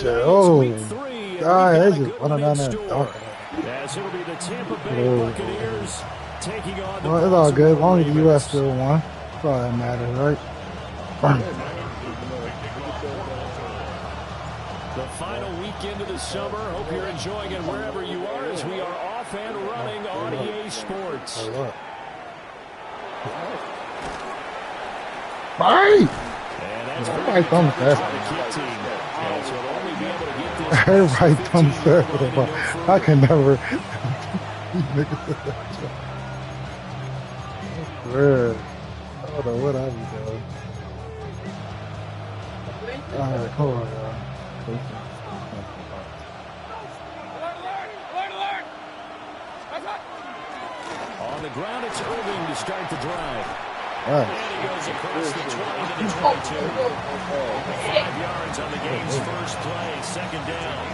Oh, God, they just running down there. As it'll be the Tampa Bay Buccaneers taking on the well, it's all good. As long as the U.S. still won. That's all that matters, right? The final weekend of the summer. Hope you're enjoying it wherever you are as we are off and running on EA Sports. Bye! Everybody thumbs fast. Everybody thumbs fast. I can never. I don't know what I be doing. Alright, come on, y'all. On the ground, it's Irving to start the drive. Right. And he goes across the 20 to the 22. 5 yards on the game's first play, second down.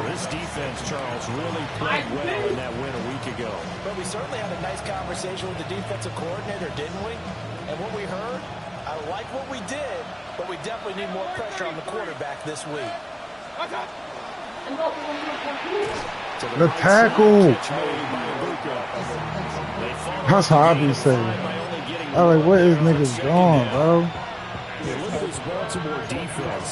This defense, Charles, really played well in that win a week ago. But we certainly had a nice conversation with the defensive coordinator, didn't we? And what we heard, I like what we did, but we definitely need more pressure on the quarterback this week. The tackle. That's how I be saying. I'm like, what is niggas doing, bro? Look at this Baltimore defense.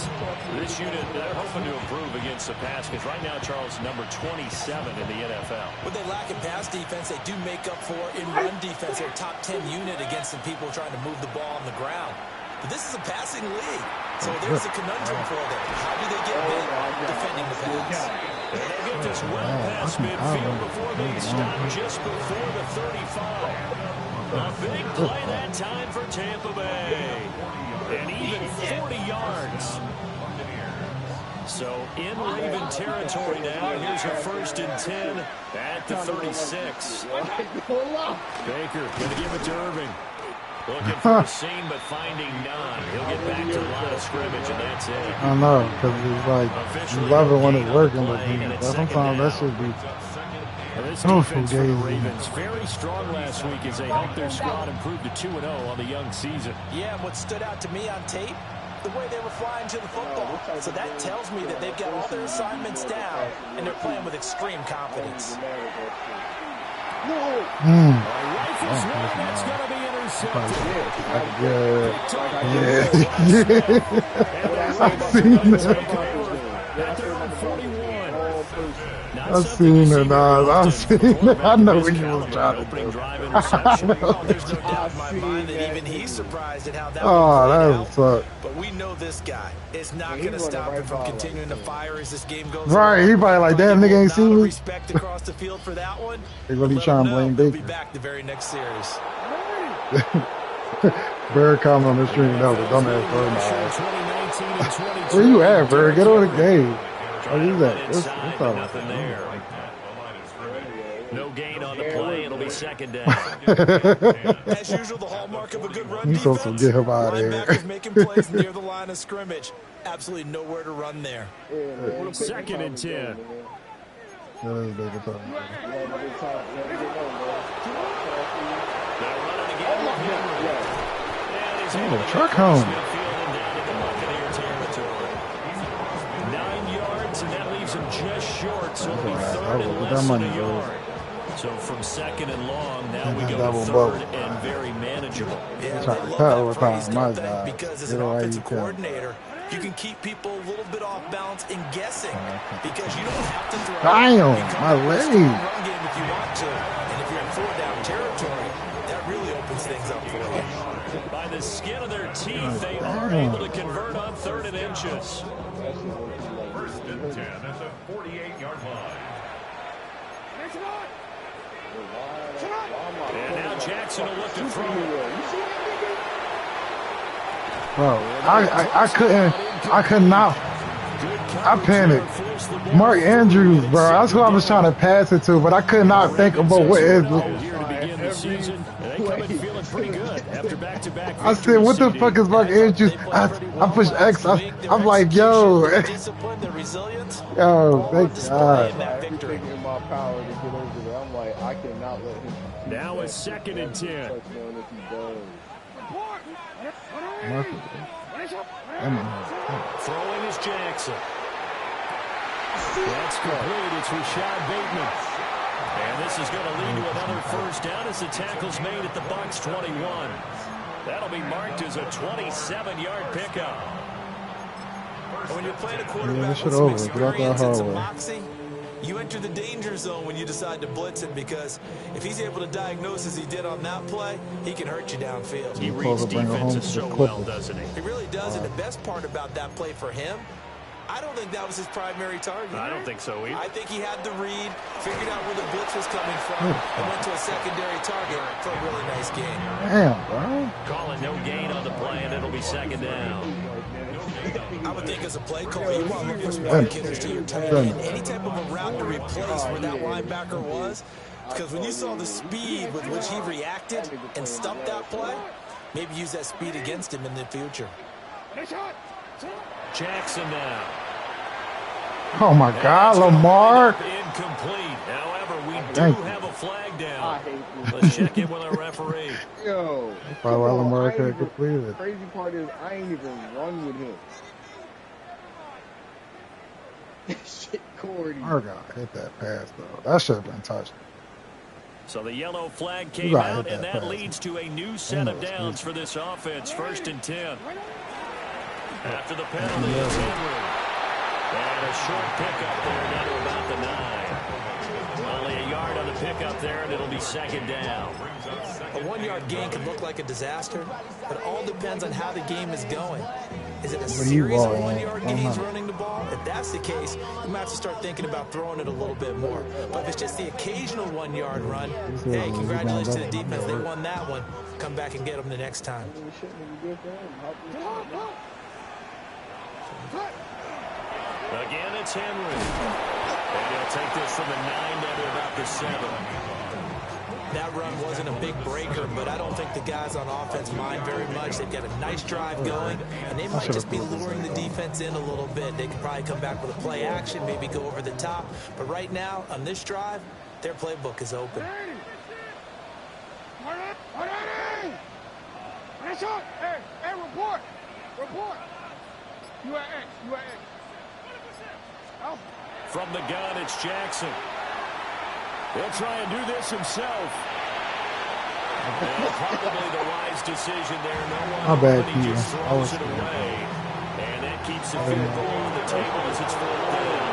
This unit, they're hoping to improve against the pass because right now, Charles, number 27 in the NFL. What they lack in pass defense, they do make up for in run defense. They're top 10 unit against the people trying to move the ball on the ground. But this is a passing league, so there's a conundrum for them. How do they get big defending the pass? And they'll get this well past midfield before they stop just before the 35. A big play that time for Tampa Bay. And even 40 yards. So in Raven territory now. Here's a 1st and 10 at the 36. Baker going to give it to Irving. Looking for a seam, but finding none. He'll get back to the line of scrimmage, and that's it. I know, because it's like, you love it when it's working, but sometimes that should be this defense for the Ravens very strong last week as they helped their squad improve to 2-0 on the young season. Yeah, and what stood out to me on tape, the way they were flying to the football. So that tells me that they've got all their assignments down, and they're playing with extreme confidence. That's going to be intercepted. I've seen that. I've seen it, Nas. I've seen it. I know what you was trying to do. There's no doubt in my mind that even he's surprised at how that was suck. But we know this guy is not going to stop him from continuing to fire as this game goes right, on. he probably like, damn, nigga ain't seen me. Respect across the field for that one. They really trying to blame Baker. Be back the very next series. Bird comment on the stream, that was a dumbass bird. Where you at, Bird? Get over the game. What is that? What's nothing there. No gain on the play. It'll be second down. As usual, the hallmark of a good run defense. So get him out of here. Making plays near the line of scrimmage. Absolutely nowhere to run there. 2nd and 10. Truck home. 9 yards, and that leaves him just short. So it'll be 3rd and less than a yard. So from 2nd and long, now we go to 3rd and very manageable. Yeah, because as an offensive coordinator, you can keep people a little bit off balance in guessing because you don't have to throw. Damn, my leg. Run game if you want to, and if you're in 4-down territory, that really opens things up for you. By the skin of their teeth, they are able to convert on 3rd and inches. 1st and 10 at the 48-yard line. And now Jackson will look to throw. Bro, I could not. I panicked. Mark Andrews, bro. That's who I was trying to pass it to, but I could not think about what is. I said, what the fuck is Mark Andrews? I pushed X. I'm like, yo. Yo, thank God. Now it's 2nd and 10. Throwing is Jackson. That's complete. It's Rashad Bateman. And this is going to lead to another first down as the tackle's made at the Bucks 21. That'll be marked as a 27-yard pickup. When you're playing a quarterback with some experience and some moxie, you enter the danger zone when you decide to blitz him, because if he's able to diagnose as he did on that play, he can hurt you downfield. He reads defenses so well, doesn't he? He really does, and the best part about that play for him, I don't think that was his primary target. I don't think so either. I think he had the read, figured out where the blitz was coming from, and went to a secondary target for a really nice gain. Damn, bro. Calling no gain on the play, and it'll be second down. I would think as a play caller, you want to look for some quick hitters to your tight end. Any type of a route to replace where that linebacker was, because when you saw the speed with which he reacted and stuffed that play, maybe use that speed against him in the future. Jackson now. Oh my God, Lamar. Incomplete. However, we do have a flag down. Let's check in with our referee. Yo. Probably why Lamar couldn't complete it. The crazy part is I ain't even run with him. Shit, Cordy. Lamar got hit that pass though. That should have been touched. So the yellow flag came out, and that leads to a new set of downs for this offense. 1st and 10. After the penalty, it's Henry. And a short pickup there down to about the 9. Only a yard on the pickup there, and it'll be second down. A 1-yard gain can look like a disaster, but it all depends on how the game is going. Is it a series of 1-yard gains running the ball? If that's the case, you might have to start thinking about throwing it a little bit more. But if it's just the occasional 1-yard run, hey, congratulations to the defense. They won that one. Come back and get them the next time. Again, it's Henry. And he'll take this from the 9 down to about the 7. That run wasn't a big breaker, but I don't think the guys on offense mind very much. They've got a nice drive going, and they might just be luring the defense in a little bit. They could probably come back with a play action, maybe go over the top. But right now, on this drive, their playbook is open. Hey, report. You at X. From the gun, it's Jackson. He'll try and do this himself. And probably the wise decision there. No one open, he just throws it away. And that keeps the field goal on the table as it's 4th down.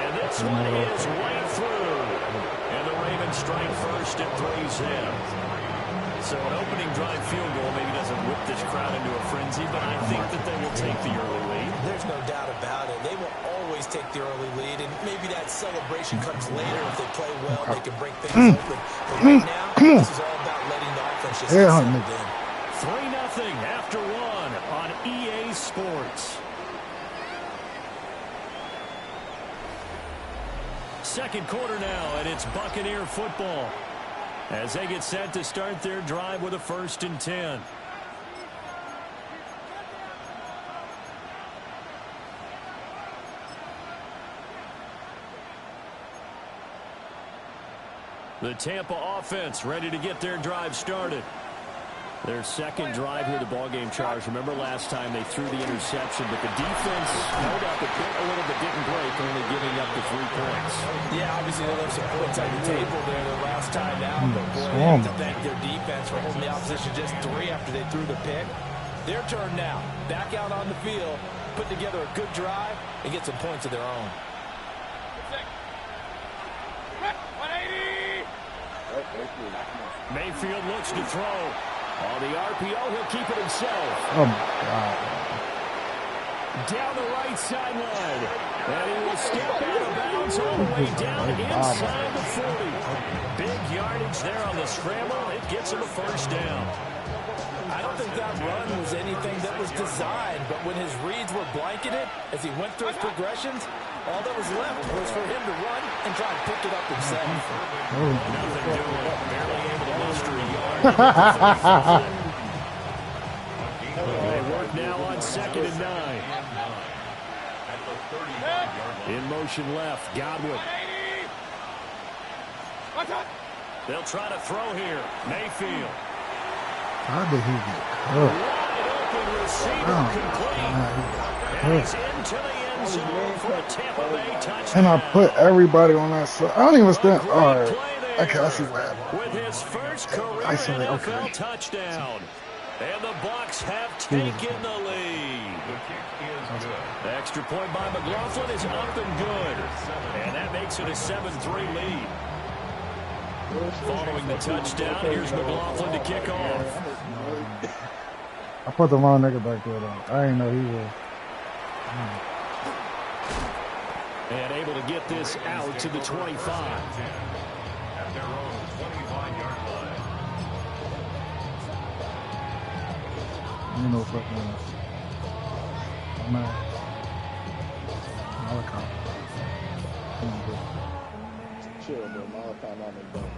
And this one is way through. And the Ravens strike first and 3's in. So an opening drive field goal maybe doesn't whip this crowd into a frenzy, but I think that they will take the early lead. There's no doubt about it. They will always take the early lead, and maybe that celebration comes later. If they play well, they can break things open. But right now, this is all about letting the offense just get settled in. 3-0 after 1 on EA Sports. Second quarter now, and it's Buccaneer football as they get set to start their drive with a 1st and 10. The Tampa offense ready to get their drive started. Their second drive here, the ballgame charge. Remember last time they threw the interception, but the defense held up a little bit, didn't break, only giving up the 3 points. Yeah, obviously they left some points on the table there the last time out, but boy, they have to thank their defense for holding the opposition just 3 after they threw the pick. Their turn now. Back out on the field, put together a good drive, and get some points of their own. Mayfield looks to throw. On the RPO, he'll keep it himself. Oh, my God. Down the right sideline. And he will step out of bounds all the way down inside the 40. Big yardage there on the scramble. It gets him a 1st down. I don't think that run was anything that was designed, but when his reads were blanketed, as he went through his progressions, all that was left was for him to run and try to pick it up himself. Nothing doing. Barely able to muster a yard. They work now on 2nd and 9. In motion left, Godwin. They'll try to throw here. Mayfield. How did he get cut? Wide open receiver complete. And he's into the end zone for a Tampa Bay touchdown. And I put everybody on that side. I don't even stand. All right. Okay, I see what happened. With his first career NFL touchdown. And the Bucs have taken the lead. Extra point by McLaughlin is up and good. And that makes it a 7-3 lead. Following the touchdown, here's McLaughlin to kick off. I put the wrong nigga back there, though. I didn't know he was. And able to get this out to the 25. At their own 25-yard line. You know, fucking. Man. Malachi. Chill, bro. Malachi not in bum.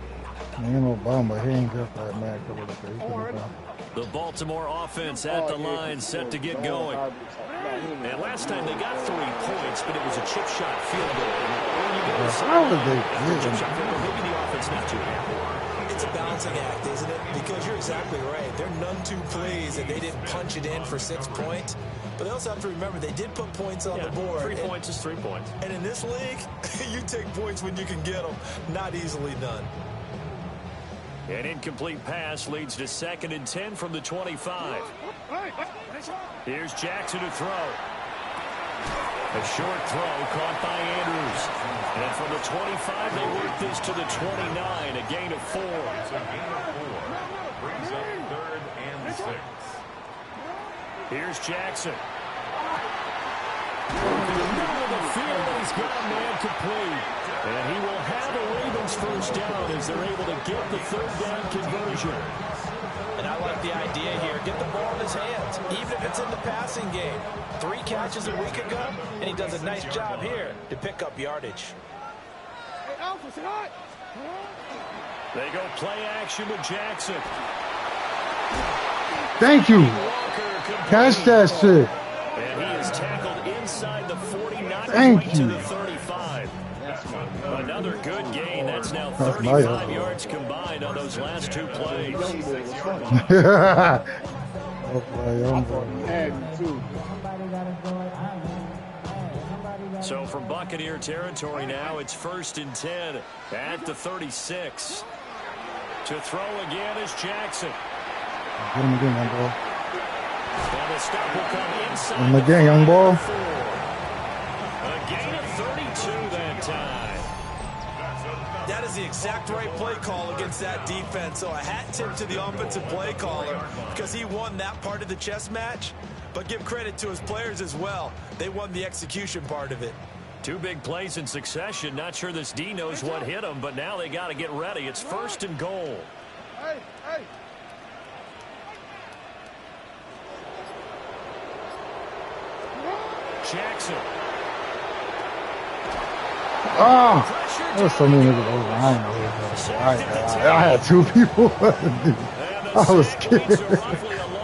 He ain't no bum, but he ain't just that mad. The Baltimore offense at the line, set to get going. And last time they got 3 points, but it was a chip shot field goal. How would they chip shot field goal? Maybe the offense not too happy. It's a balancing act, isn't it? Because you're exactly right. They're none too pleased that they didn't punch it in for 6 points. But they also have to remember they did put points on the board. 3 points is 3 points. And in this league, you take points when you can get them. Not easily done. An incomplete pass leads to 2nd and 10 from the 25. Here's Jackson to throw. A short throw caught by Andrews. And from the 25, they work this to the 29, a gain of 4. It's a gain of 4. Brings up 3rd and 6. Here's Jackson. In the middle of the field, he's got a man complete. And he will have the Ravens first down as they're able to get the 3rd down conversion. And I like the idea here. Get the ball in his hands, even if it's in the passing game. 3 catches a week ago, and he does a nice job here to pick up yardage. They go play action with Jackson. Thank you. Catch that shit. And he is tackled inside the 40, not Thank quite you. to the 35. Another good gain. That's now 35 yards combined on those last 2 plays. So from Buccaneer territory now, it's 1st and 10 at the 36. To throw again is Jackson. Get him again, young boy. And the stop will come inside. Get him again, young boy. A gain of 32 that time. That is the exact right play call against that defense. So a hat tip to the offensive play caller because he won that part of the chess match. But give credit to his players as well. They won the execution part of it. 2 big plays in succession. Not sure this D knows what hit him, but now they got to get ready. It's 1st and goal. Hey. Jackson. Oh, there's so many niggas over. I ain't know who I had 2 people. I was scared.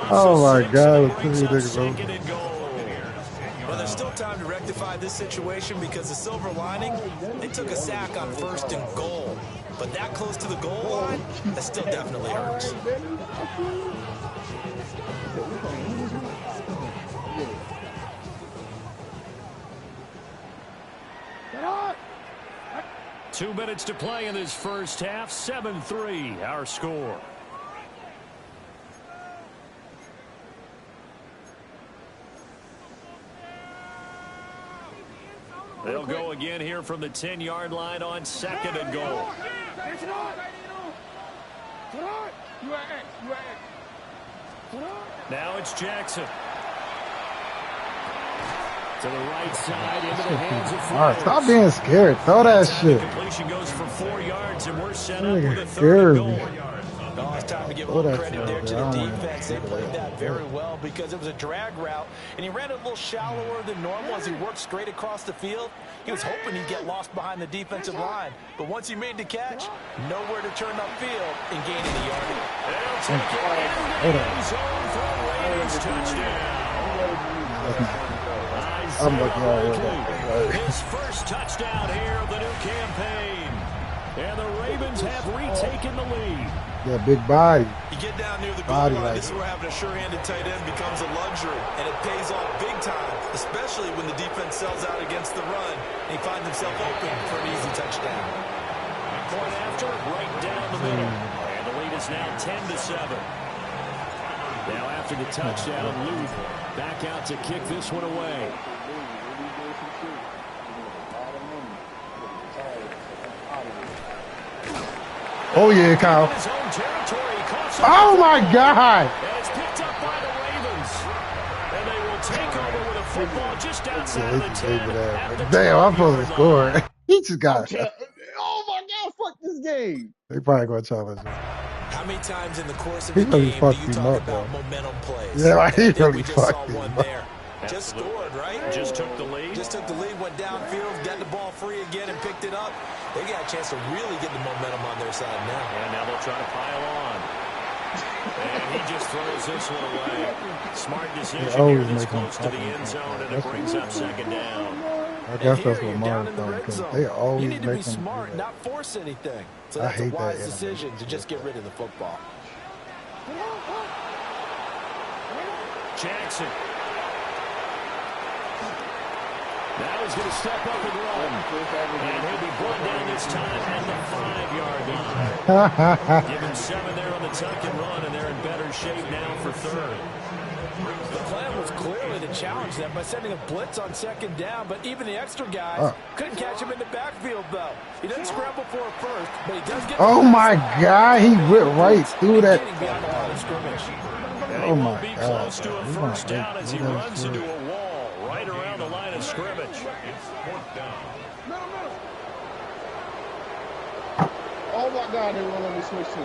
Oh my God, too many niggas over. Well, there's still time to rectify this situation because the silver lining, they took a sack on 1st and goal. But that close to the goal line, that still definitely hurts. Get on! 2 minutes to play in this first half. 7-3, our score. They'll go again here from the 10-yard line on 2nd and goal. Now it's Jackson. To the right side, into the hands of All right, stop being scared. Throw that shit. Completion goes for 4 yards, and we're set up with a 3rd and goal. Oh, it's time to give a little credit there to the defense. They played that very well because it was a drag route, and he ran it a little shallower than normal as he worked straight across the field. He was hoping he'd get lost behind the defensive line, but once he made the catch, nowhere to turn upfield and gain any yardage. They'll take it in the end zone for a Ravens touchdown. I'm looking at His first touchdown here of the new campaign. And the Ravens have retaken the lead. Yeah, big body. You get down near the goal Body line, like this is where having a sure-handed tight end becomes a luxury, and it pays off big time, especially when the defense sells out against the run, and he finds himself open for an easy touchdown. Point after, right down the middle. And the lead is now 10-7. Now after the touchdown, Luke back out to kick this one away. Oh, yeah, Kyle. Oh, my God. And it's picked up by the Ravens. And they will take over with a football just outside of the 10. Damn, I'm supposed to score. He just got it. Oh my God! Fuck this game. They probably going to challenge him. How many times in the course of He the really game fucked do you him talk up, about though. momentum plays? Yeah, like, he And I think really we just saw fucked him one up. there. Just scored, right? Just took the lead. Just took the lead, went downfield, got the ball free again, and picked it up. They got a chance to really get the momentum on their side now. And now they'll try to pile on. And he just throws this one away. Smart decision here this close to the end zone, and it brings up second down. I guess that's Here, what you're Mark down in the thought, red because zone. they always You need to make be them smart, do that. not force anything. So I that's a hate that wise animation. decision to just get rid of the football. Jackson. Now he's going to step up and run. And he'll be brought down this time at the 5-yard line. Give him 7 there on the tuck and run, and they're in better shape now for third. The plan was clearly to challenge them by sending a blitz on second down, but even the extra guys couldn't catch him in the backfield, though. He doesn't scramble for it first, but he does get... Oh, my God. He went right through that. Getting beyond the line of scrimmage. And he won't be close to a first down as he runs into a wall right around the line of scrimmage. Oh my God! They won't let me switch to.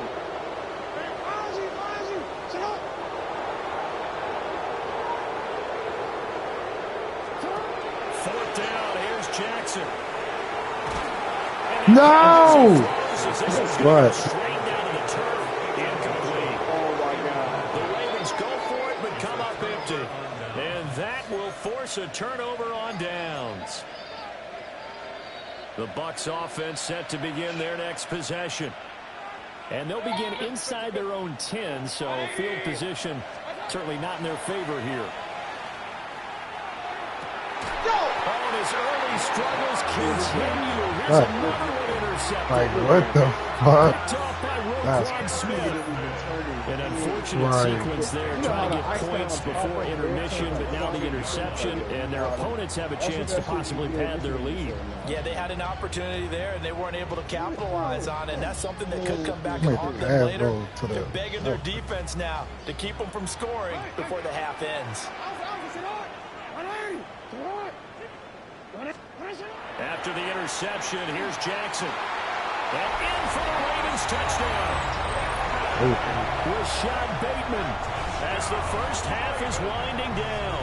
Fourth down, here's Jackson. No! What? Straight down to the turf, incomplete. Oh my God! The Ravens go for it, but come up empty. And that will force a turnover on downs. The Bucs offense set to begin their next possession. And they'll begin inside their own 10, so field position certainly not in their favor here. Oh, and his early struggles continue. Here's another one intercepted. Like, what the fuck? Picked off by That's Roquan Smith. An unfortunate sequence there, trying to get points before intermission, but now the interception, and their opponents have a chance to possibly pad their lead. Yeah, they had an opportunity there, and they weren't able to capitalize on it. And that's something that could come back and haunt them later. They're begging their defense now to keep them from scoring before the half ends. After the interception, here's Jackson. And in for the Ravens touchdown. Rashad Bateman as the first half is winding down.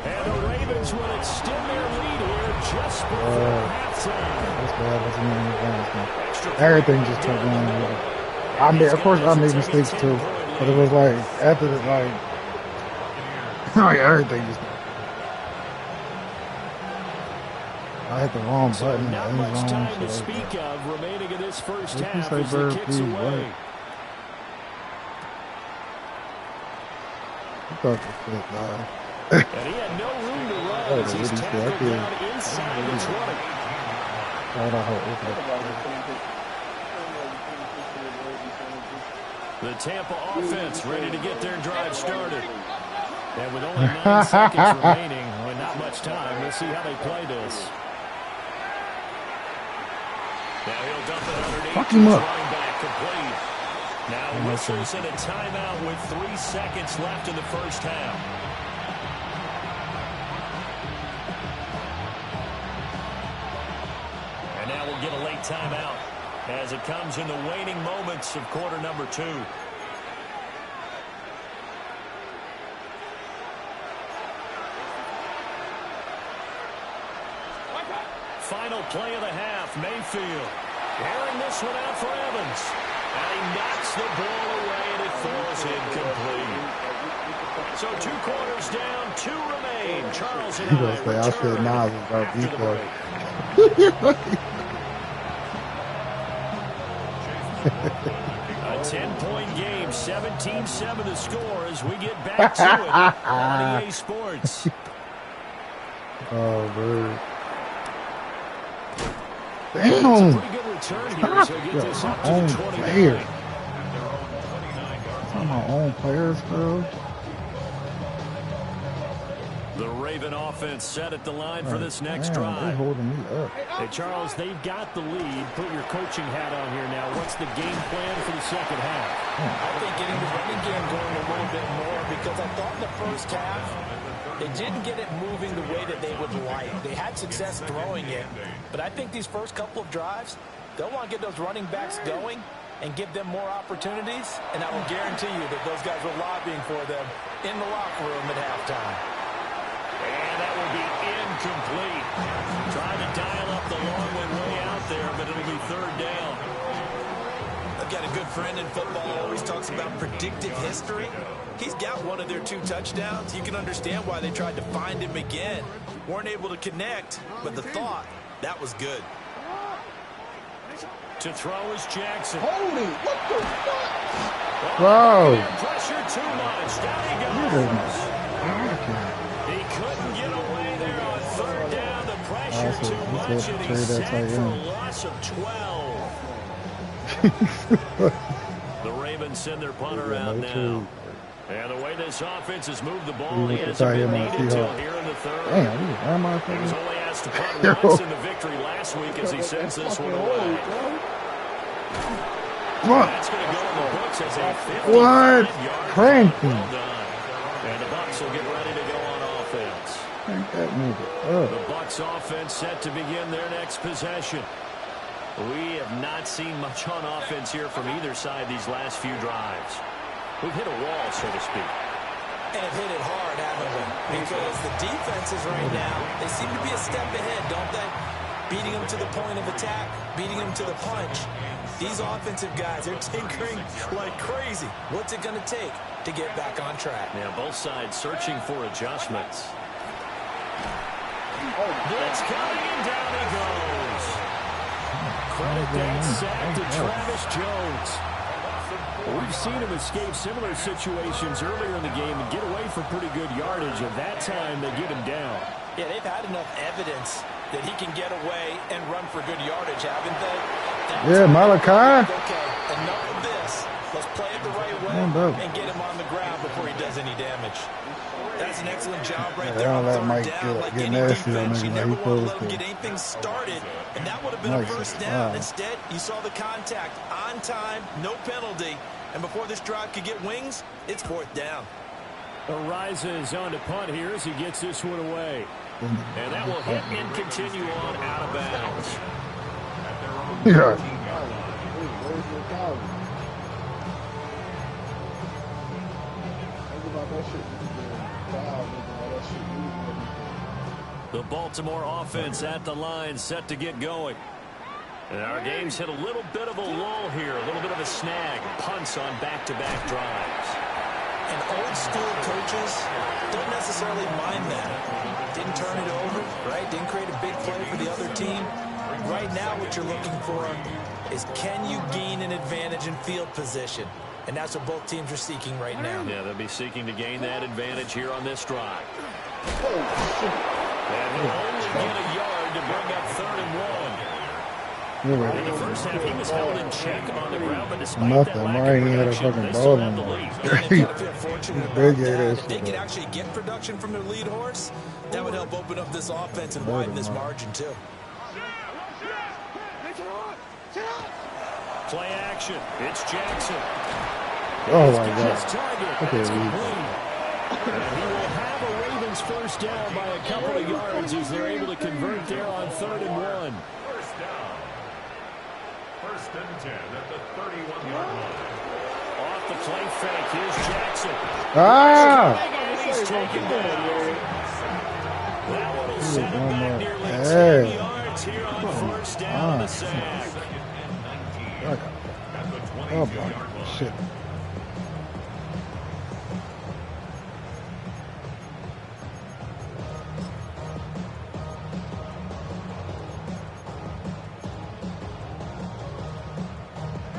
And the Ravens will extend their lead here just before halftime. That's bad. Everything just took long. I mean, of course, I made mistakes too, but it was like after the like everything just. I hit the wrong button. So not much time to speak of remaining in this first half as the kicks away. And he had no room to run as he's tackled down inside the 20. The Tampa offense ready to get their drive started. And with only 9 seconds remaining, with not much time, we'll see how they play this. Now he'll dump it underneath. Fuck him up. Running back complete. Now whistles and a timeout with 3 seconds left in the first half. And now we'll get a late timeout as it comes in the waning moments of quarter number 2. Final play of the half, Mayfield. Airing this one out for Evans. And he knocks the ball away, and it falls incomplete. So 2 quarters down, 2 remain. Charles and I said Nas is about after the deep break. A 10-point game, 17-7 the score as we get back to it on EA Sports. Oh, man. It's a Damn. pretty good return here, so get this up to the 29. Player. That's my own players, bro. The Raven offense set at the line for this next They're drive. holding me up. Hey, Charles, they've got the lead. Put your coaching hat on here now. What's the game plan for the second half? I think getting the running game going a little bit more because I thought in the first half they didn't get it moving the way that they would like. They had success throwing it, but I think these first couple of drives, they'll want to get those running backs going and give them more opportunities, and I will guarantee you that those guys were lobbying for them in the locker room at halftime. And that will be incomplete. Trying to dial up the long one way out there, but it'll be third down. I've got a good friend in football who always talks about predictive history. He's got one of their 2 touchdowns. You can understand why they tried to find him again. Weren't able to connect, but the thought, that was good. To throw is Jackson. Holy, what the fuck? Bro. Pressure too much. Down he goes. He couldn't get away there on third down. The pressure too much, and he's sacked for a loss of 12. The Ravens send their punter out now. And the way this offense has moved the ball, he hasn't been needed until here in the third. He was only asked to punt once in the victory last week as he sends this one away. That's going to go in the books as a 55-yard Cranky. well done. And the Bucs will get ready to go on offense. The Bucs offense set to begin their next possession. We have not seen much on offense here from either side these last few drives. We've hit a wall, so to speak. And have hit it hard, haven't we? Because the defenses right now, they seem to be a step ahead, don't they? Beating them to the point of attack, beating them to the punch. These offensive guys, they're tinkering like crazy. What's it going to take to get back on track? Now, both sides searching for adjustments. Blitz coming, and down he goes. Credit that sack to Travis Jones. We've seen him escape similar situations earlier in the game and get away for pretty good yardage, and that time they get him down. Yeah, they've had enough evidence that he can get away and run for good yardage, haven't they? Malachi. Okay, enough of this. Let's play it the right way and get him on the ground before he does any damage. That's an excellent job right there on third down. Like any defense, you never want to let him get anything started, and that would have been a first down. Instead, you saw the contact on time, no penalty, and before this drive could get wings, it's fourth down. Arises on to punt here as he gets this one away. And that will hit and continue on out of bounds. Yeah. Where's your college? Think about that shit. The Baltimore offense at the line, set to get going. And our game's hit a little bit of a lull here, a little bit of a snag. Punts on back-to-back drives. And old school coaches don't necessarily mind that. Didn't turn it over, right? Didn't create a big play for the other team. Right now what you're looking for is can you gain an advantage in field position? And that's what both teams are seeking right now. Yeah, they'll be seeking to gain that advantage here on this drive. And he'll only get a yard to bring up 3rd and 1. In the first half, he was held in check on the ground, but despite that lack of production, they still have the lead. If they can actually get production from their lead horse, that would help open up this offense and widen this margin, too. Play action. It's Jackson. Oh, my God. Okay. And he will have a Ravens first down by a couple of yards as they're able to convert there on 3rd and 1. First down. 1st and 10 at the 31-yard line. Off the play fake. Here's Jackson. Ah! And he's taken down. That one will set him back nearly 10 yards here on 1st down the sack. Oh, boy. Shit.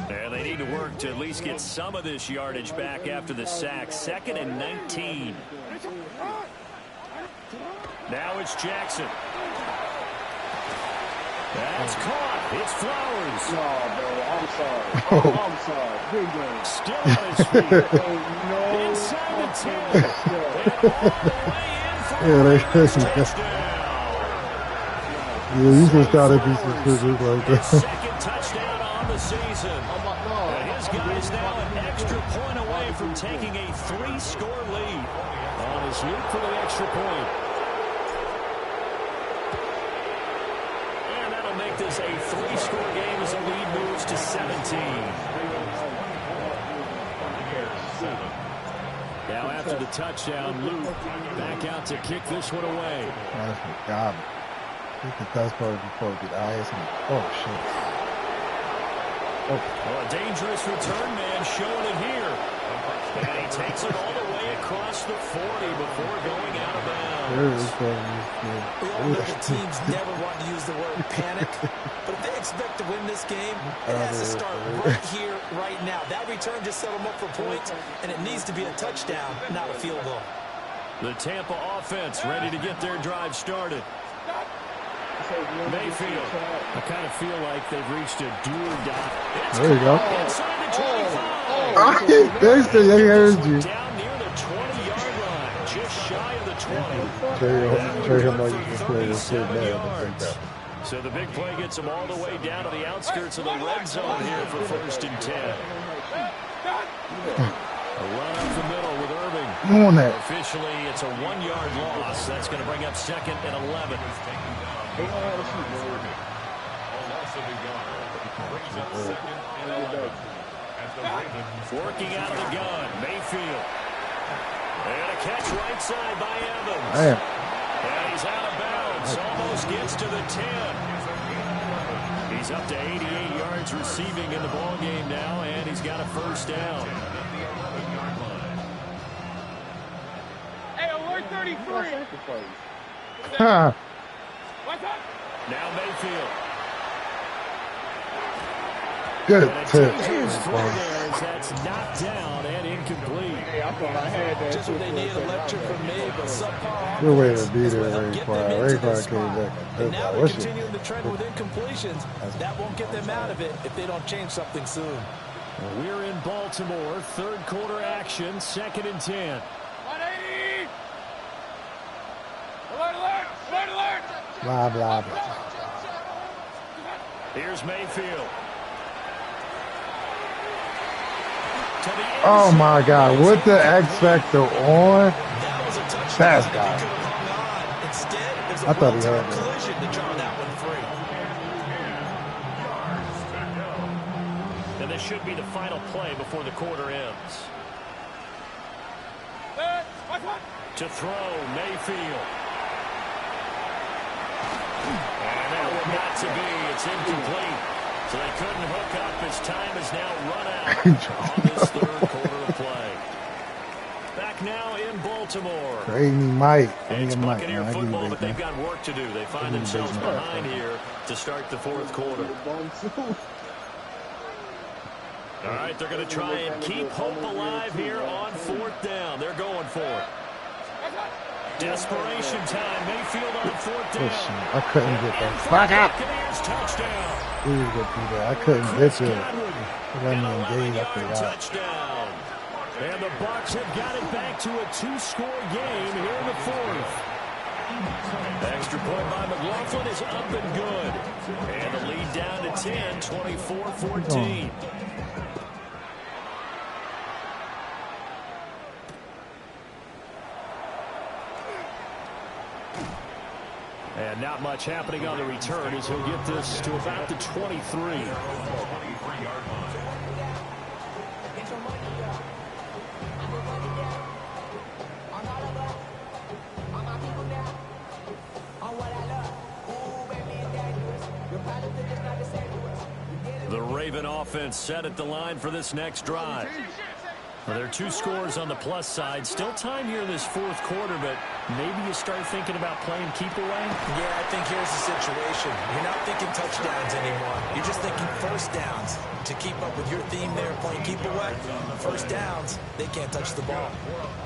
And they need to work to at least get some of this yardage back after the sack. 2nd and 19. Now it's Jackson. That's caught. It's Flowers. No, bro. I'm sorry. Big game. Still on his feet. Inside the 10. And all the way in for a touchdown. Yeah, you just gotta be suspicious like that. Second touchdown on the season. And his guys now an extra point away from taking a 3-score lead. On his loop for the extra point. And that'll make this a 3-score game as the lead moves to 17. Now after the touchdown, Luke back out to kick this one away. That's my God. I think that's probably before the eyes. Oh, shit. Oh. Well, a dangerous return man showing it here. And he takes it all the way across the 40 before going out of bounds. We all know the teams never want to use the word panic, but if they expect to win this game, it has to start right here, right now. That return just set them up for points, and it needs to be a touchdown, not a field goal. The Tampa offense ready to get their drive started. Mayfield. I kind of feel like they've reached a do-or-die. There you go. Inside the 25. They heard you. Down near the 20-yard line, just shy of the 20. Trey him like you can play this shit now. So the big play gets them all the way down to the outskirts of the red zone here for 1st and 10. A run up the middle with Irving. On that. Officially, it's a 1-yard loss. That's going to bring up 2nd and 11. Working out of the gun, Mayfield. And a catch right side by Evans. Damn. And he's out of bounds. Almost gets to the 10. He's up to 88 yards receiving in the ball game now, and he's got a 1st down. Hey, alert 33. Huh. What's up? Now Mayfield. Good And a tip. dangerous throw there as that's knocked down and incomplete. Hey, I thought I had that. Just what they needed, a lecture from me, but subpar Good way to offense be is there, what helped Ray get Quiet. them Ray into this Quiet came spot. back. And now they're What's it? continuing the trend with incompletions. That won't get them out of it if they don't change something soon. We're in Baltimore, 3rd quarter action, 2nd and 10. 180. Alert, alert, alert, alert. Blah, blah, blah. Here's Mayfield. Oh, my God. With the X Factor on. That was a touchdown. That's He God. could have hung on. Instead, it was a I thought he well-timed had that. collision to draw that one free. And this should be the final play before the quarter ends. To throw, Mayfield. And that one not to be. It's incomplete. So they couldn't hook up as time is now run out on this 3rd quarter of play. Back now in Baltimore. Crazy Mike. It's Mike, Buccaneer man. I give you football, big, but man. they've got work to do. They find themselves behind here to start the 4th quarter. All right, they're going to try and keep hope alive here on 4th down. They're going for it. Desperation time. Mayfield on 4th down. Listen, I couldn't get that. Fuck out. He was going to do that. I couldn't get to it. Let me engage. I forgot. Touchdown. And the Bucs have got it back to a 2-score game here in the 4th. Extra point by McLaughlin is up and good. And the lead down to 10, 24-14. And not much happening on the return as he'll get this to about the 23. The Raven offense set at the line for this next drive. Well, there are 2 scores on the plus side. Still time here in this fourth quarter, but maybe you start thinking about playing keep away? Yeah, I think here's the situation. You're not thinking touchdowns anymore. You're just thinking first downs. To keep up with your theme there, playing keep away, first downs, they can't touch the ball.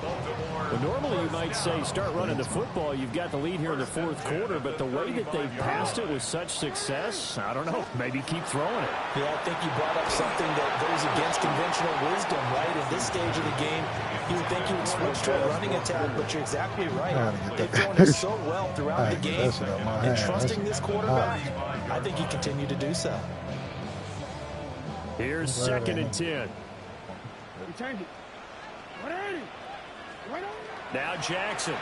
Well, normally you might say start running the football. You've got the lead here in the fourth quarter, but the way that they've passed it with such success, I don't know, maybe keep throwing it. Yeah, I think you brought up something that goes against conventional wisdom, right? At this stage of the game, you would think you would switch to a running attack, but you're exactly right. They've thrown it so well throughout the game, and trusting this quarterback, I think he continued to do so. Here's 2nd and 10. Now Jackson.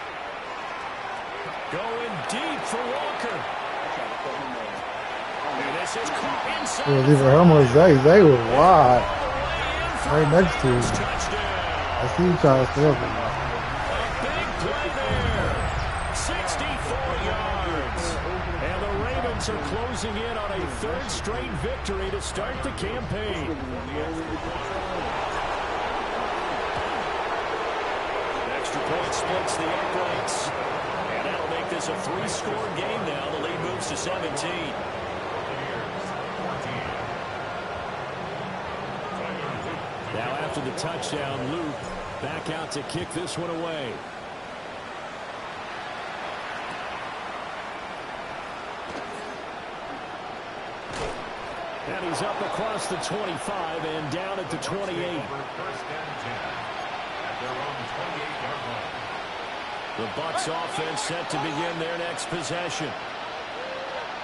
Going deep for Walker. And this is caught inside. Yeah, these are almost they were wide. Right next to him. I see you trying to stay up. Big play there. 64 yards. And the Ravens are closing in on a 3rd straight victory to start the campaign. Extra point splits the uprights. And that'll make this a 3-score game now. The lead moves to 17. Now after the touchdown, Luke back out to kick this one away. And he's up across the 25 and down at the 28. The Bucs offense set to begin their next possession.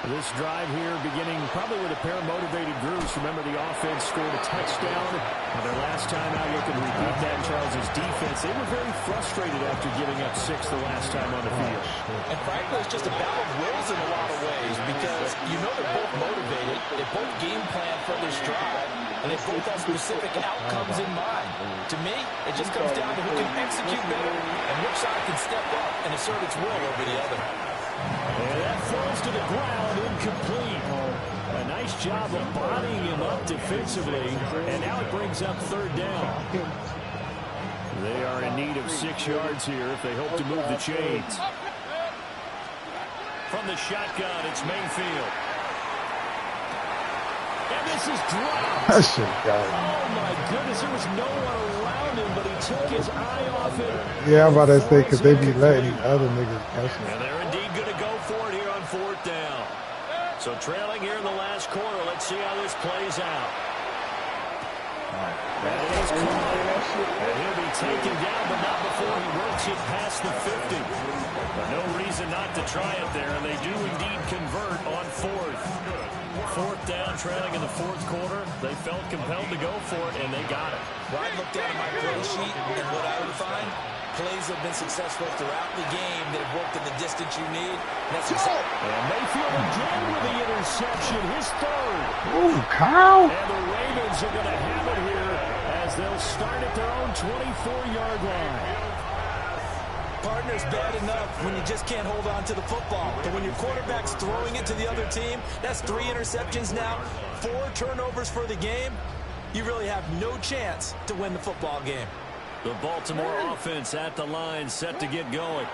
This drive here beginning probably with a pair of motivated groups. Remember, the offense scored a touchdown. Now their last time out, looking to repeat that in Charles's defense. They were very frustrated after giving up 6 the last time on the field. And frankly, it's just a battle of wills in a lot of ways because you know they're both motivated. They both game plan for this drive, and they both have specific outcomes in mind. To me, it just comes down to who can execute better and which side can step up and assert its will over the other. And that falls to the ground, incomplete. A nice job of bodying him up defensively, and now it brings up 3rd down. They are in need of 6 yards here if they hope to move the chains. From the shotgun, it's Mayfield. And this is dropped. That shit got him. Oh, my goodness. There was no one around him, but he took his eye off it. Yeah, I'm about to say, because they be letting other niggas catch it. And they're indeed going to go for it here on 4th down. So trailing here in the last quarter. Let's see how this plays out. And it is caught. And he'll be taken down, but not before he works it past the 50. But no reason not to try it there, and they do indeed convert on 4th. 4th down, trailing in the 4th quarter. They felt compelled to go for it, and they got it. Well, I looked down at my play sheet, and what I would find, plays have been successful throughout the game that have worked in the distance you need. And that's exactly. And Mayfield again with the interception, his 3rd. Ooh, Kyle. And the Ravens are going to have it here as they'll start at their own 24-yard line. Partner's bad enough when you just can't hold on to the football. But when your quarterback's throwing it to the other team, that's 3 interceptions now, 4 turnovers for the game. You really have no chance to win the football game. The Baltimore offense at the line, set to get going.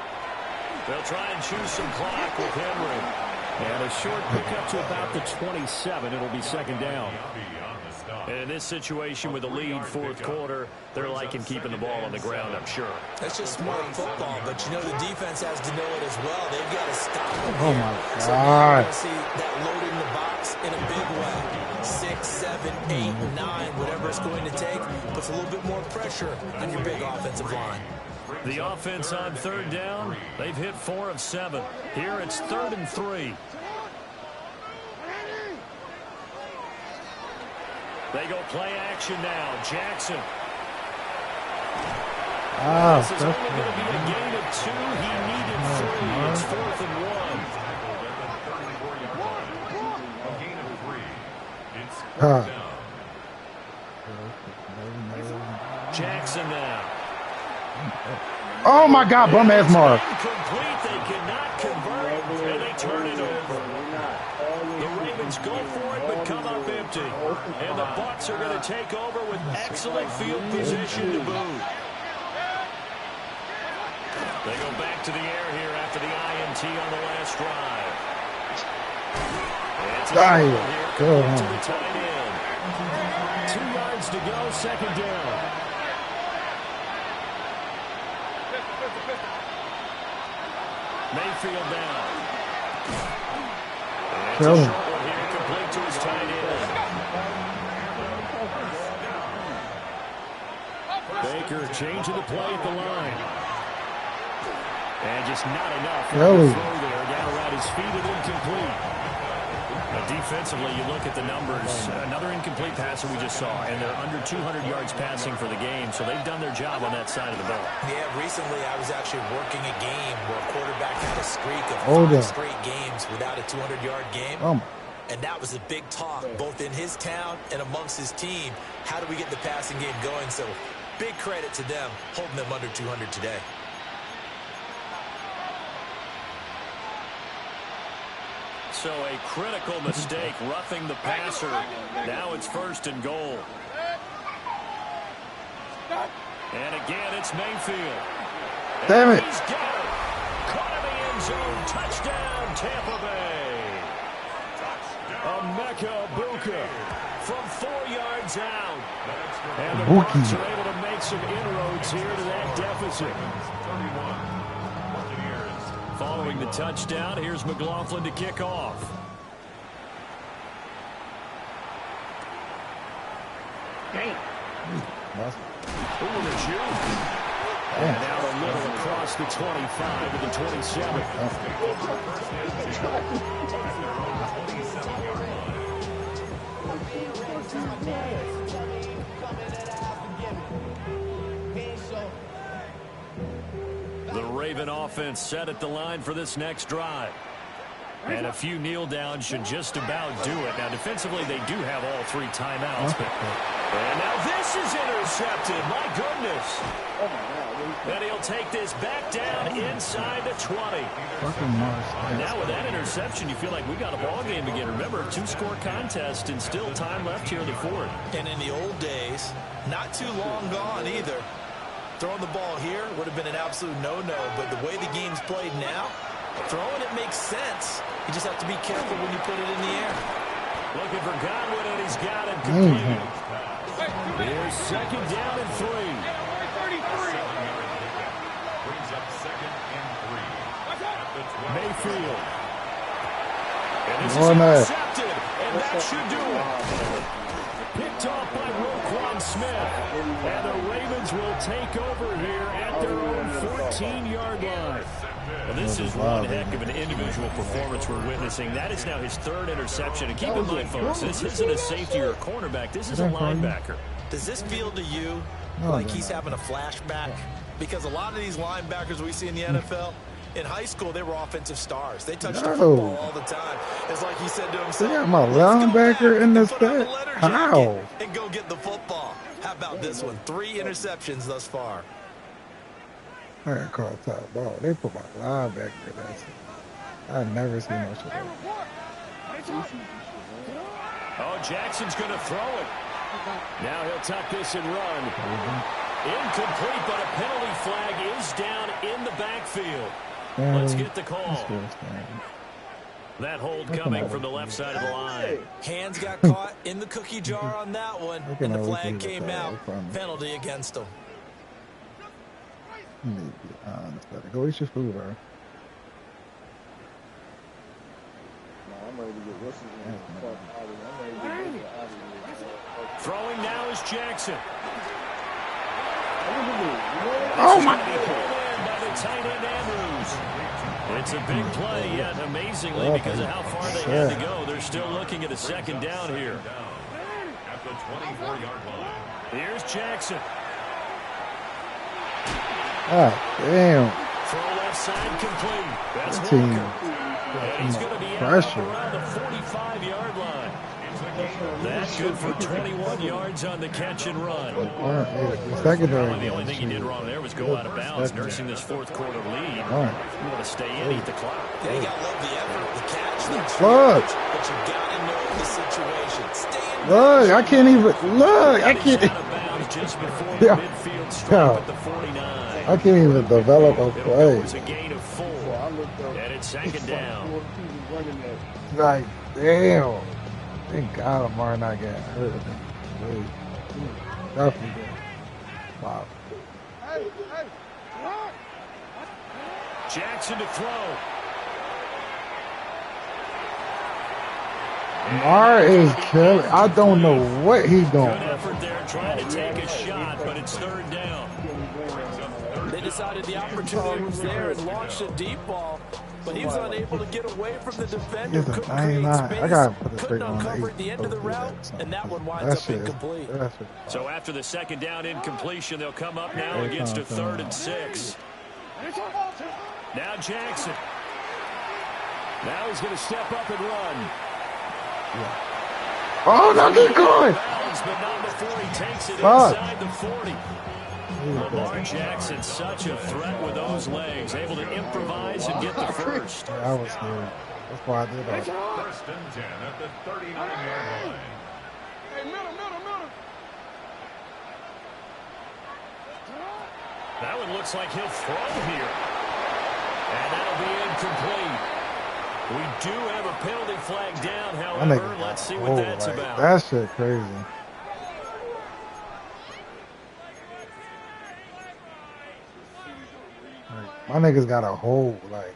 They'll try and choose some clock with Henry. And a short pickup to about the 27. It'll be 2nd down. And in this situation with the lead, 4th quarter, they're liking keeping the ball on the ground, I'm sure. That's just smart football, but you know the defense has to know it as well. They've got to stop them. Oh, my God. So now you're going to see that load in the box in a big way. 6, 7, 8, 9, whatever it's going to take, puts a little bit more pressure on your big offensive line. The offense on 3rd down, they've hit 4 of 7. Here it's 3rd and 3. They go play action now. Jackson. This is only going to be a gain of 2. He needed 3. It's 4th and 1. Jackson now. Oh, my God, bum-ass Mark. Incomplete. They cannot convert, and they turn it over. The Ravens go for it, but come up empty. And the Bucs are going to take over with excellent field position to boot. They go back to the air here after the INT on the last drive. It's a here to the tight end. 2 yards to go, second down. Mayfield down. It's a short one here, complete to his tight end. Baker changing the play at the line. And just not enough for the throw there. Down around his feet and incomplete. But defensively, you look at the numbers. Another incomplete passer we just saw, and they're under 200 yards passing for the game, so they've done their job on that side of the ball. Yeah, recently I was actually working a game where a quarterback had a streak of 5 straight games without a 200-yard game. And that was a big talk, both in his town and amongst his team. How do we get the passing game going? So big credit to them, holding them under 200 today. So a critical mistake, roughing the passer. Now it's 1st and goal. And again, it's Mayfield. Damn it. He's got it. Caught in the end zone. Touchdown, Tampa Bay. Bucc from 4 yards out. And the Bucs are able to make some inroads here to that deficit. Following the touchdown, here's McLaughlin to kick off. Ooh, the juke. And out a little across the 25 to the 27. The Raven offense set at the line for this next drive. And a few kneel downs should just about do it. Now, defensively, they do have all 3 timeouts. And now this is intercepted. My goodness. And he'll take this back down inside the 20. Now, with that interception, you feel like we got a ball game again. Remember, 2-score contest and still time left here in the 4th. And in the old days, not too long gone either. Throwing the ball here would have been an absolute no-no, but the way the game's played now, throwing it makes sense. You just have to be careful when you put it in the air. Looking for Godwin, and he's got it completed. Here's 2nd down and 3. Brings up 2nd and 3. Mayfield. And this is intercepted, and that should do it. Picked off by Roquan Smith. And the Ravens will take over here at their own 14-yard line. Well, this is one heck of an individual performance we're witnessing. That is now his 3rd interception. And keep in mind, folks, this isn't a safety or a cornerback. This is a linebacker. Does this feel to you like he's having a flashback? Because a lot of these linebackers we see in the NFL, in high school, they were offensive stars. They touched the football all the time. It's like he said to himself, they got my linebacker in this set. How? And go get the football. How about this one? 3 interceptions thus far. I got called top ball. They put my linebacker in that set. I've never seen no shit. Oh, Jackson's going to throw it. Now he'll tuck this and run. Incomplete, but a penalty flag is down in the backfield. Let's get the call. That hold coming from the left side of the line. Hands got caught in the cookie jar on that one, and the flag came out. Penalty against him. Go eat your food, bro. Throwing now is Jackson. Oh my! By the tight end Andrews. It's a big play, yet amazingly, because of how far they had to go, they're still looking at a 2nd down here. At the 24-yard line. Here's Jackson. Ah, damn. Throw left side complete. That's team. Walker. And he's going to be out around the 45-yard line. That's good for 21 yards on the catch and run. The secondary. The only thing he did wrong there was go out of bounds, nursing this fourth quarter lead. You want to stay in, eat the clock. Yeah, you got to love the effort, the catch, the Look. but you got to know the situation. Stay in. Look, I can't even look. I can't. Out of bounds just before the midfield stripe at the 49. I can't even develop a play. It was a gain of 4, and it's second down. Like, damn. Thank God Lamar not getting hurt. Definitely did. Wow. Jackson to throw. Lamar is killing. I don't know what he's doing. Good effort there, trying to take a shot, but it's third down. They decided the opportunity was there and launched a deep ball, but he was unable to get away from the defender. He's a Couldn't create 99. space, I gotta put a couldn't straight on uncover the at the end of the route, and that one winds up incomplete. So after the second down incompletion, they'll come up now against a 3rd and 6. Now Jackson. Now he's going to step up and run. Oh, no, keep going. But not before he takes it inside the 40. Lamar Jackson, such a threat with those legs, able to improvise and get the first. Yeah, that was scary. That's why I did that. 1st and 10 at the 39-yard line. Hey, middle. That one looks like he'll throw here. And that'll be incomplete. We do have a penalty flag down, however. Let's see what that's about. That shit crazy. My niggas got a hold, like.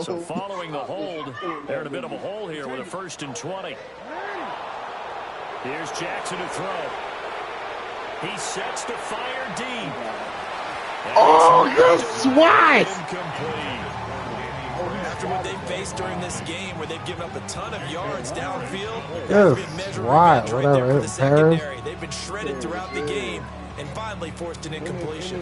So following the hold, they're in a bit of a hole here with a 1st and 20. Here's Jackson to throw. He sets to fire deep. Oh, good swat! Incomplete. After what they've faced during this game, where they've given up a ton of yards downfield, Yes, right whatever. there for the secondary. They've been shredded throughout the game and finally forced an incompletion.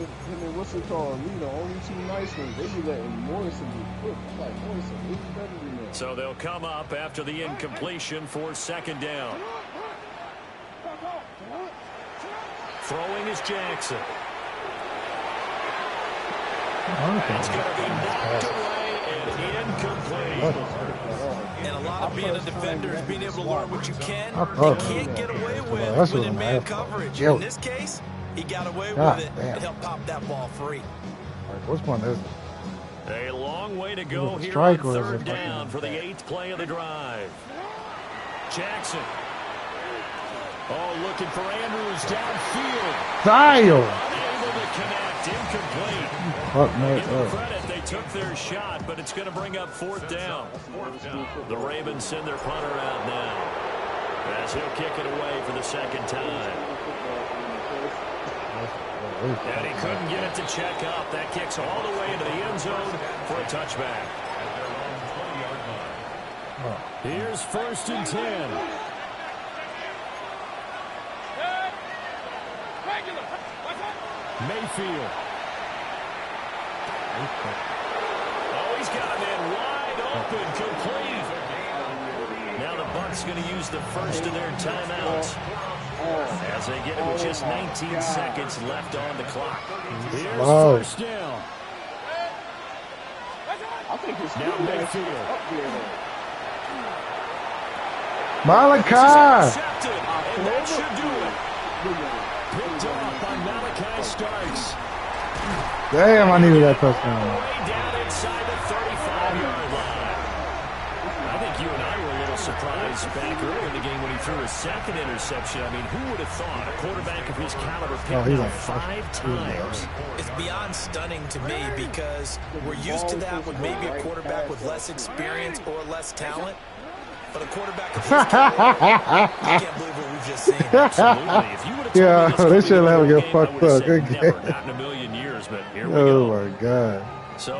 What's it called? We the only two nice ones. They be letting Morrison be quick. Like Morrison, he's better than that. So they'll come up after the incompletion for 2nd down. Throwing is Jackson. It's going to be knocked away and incomplete. And a lot of being a defender is being able to learn what you can and can't get away with within man coverage. In this case, he got away with it and helped pop that ball free. Which one is it? A long way to go here on 3rd down for the 8th play of the drive. Jackson. Oh, looking for Andrews downfield. Dial. Unable to connect. Incomplete. Give them credit. They took their shot, but it's going to bring up 4th down. The Ravens send their punter out now, as he'll kick it away for the 2nd time. And he couldn't get it to check up. That kicks all the way into the end zone for a touchback. Here's 1st and 10. Mayfield. Oh, he's got a man wide open, complete. Now the Bucks going to use the first of their timeouts as they get it with just 19 seconds left on the clock. Here's 1st down. I think it's now Mayfield. up there. Malachi. And that should do it. Picked off by Malachi Starks. Damn, I needed that touchdown. Way down inside the 35-yard line. I think you and I were a little surprised back earlier in the game when he threw his 2nd interception. I mean, who would have thought a quarterback of his caliber picked up 5 times? It's beyond stunning to me because we're used to that with maybe a quarterback with less experience or less talent. But a quarterback of his caliber, I can't believe what we've just seen. Absolutely. If you would have told Yeah, me they this should let him game, get fucked I would have up. said Good never, game. not in a million years, but here we go. Oh, my God. So